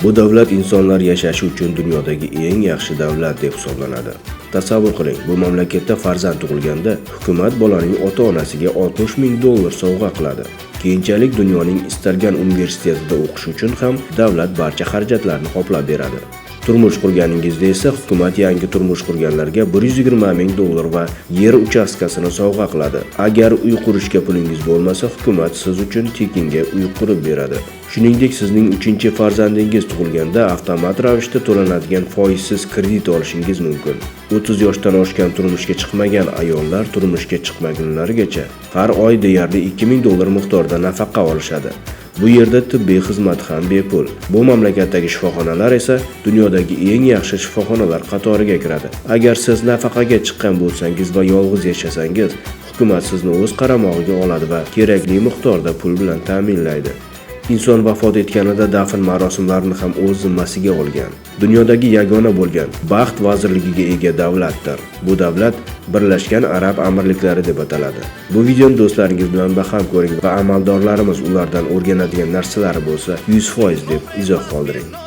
Bu davlat insonlar yashashi uchun dunyodagi eng yaxshi davlat deb hisoblanadi. Tasavvur qiling, bu mamlakatda farzand tug'ilganda hukumat bolaning ota-onasiga $60,000 sovg'a qiladi. Keyinchalik dunyoning istalgan universitetida o'qish uchun ham davlat barcha xarajatlarni qoplab beradi. Turmush qurganingizda esa hukumat yangi turmush qurganlarga $120,000 va yer uchastkasini sovg'a qiladi. Agar uy qurishga pulingiz bo'lmasa, hukumat siz uchun tekinga uy qurib beradi. Shuningdek, sizning 3-chi farzandingiz tug'ilganda avtomat ravishda to'lanadigan foizsiz kredit olishingiz mumkin. 30 yoshdan oshgan turmushga chiqmagan ayollar turmushga chiqmagunlarigacha har oy deyarli $2,000 miqdorida nafaqa olishadi. Bu yerda tibbiy xizmat ham bepul. Bu mamlakatdagi shifoxonalar esa dunyodagi eng yaxshi shifoxonalar qatoriga kiradi. Agar siz nafaqaga chiqqan bo'lsangiz va yolg'iz yashasangiz, hukumat sizni o'z qaramog'iga oladi va kerakli miqdorda pul bilan ta'minlaydi. Inson vafot etganida dafn marosimlarini ham o'z zimmasiga olgan. Dunyodagi yagona bo'lgan baxt vazirligiga ega davlatdir. Bu davlat Birlashgan Arab Amirliklari deb ataladi. Bu videoni do'stlaringiz bilan baham ko'ring va amaldorlarimiz ulardan o'rganadigan narsalari bo'lsa 100% deb izoh qoldiring.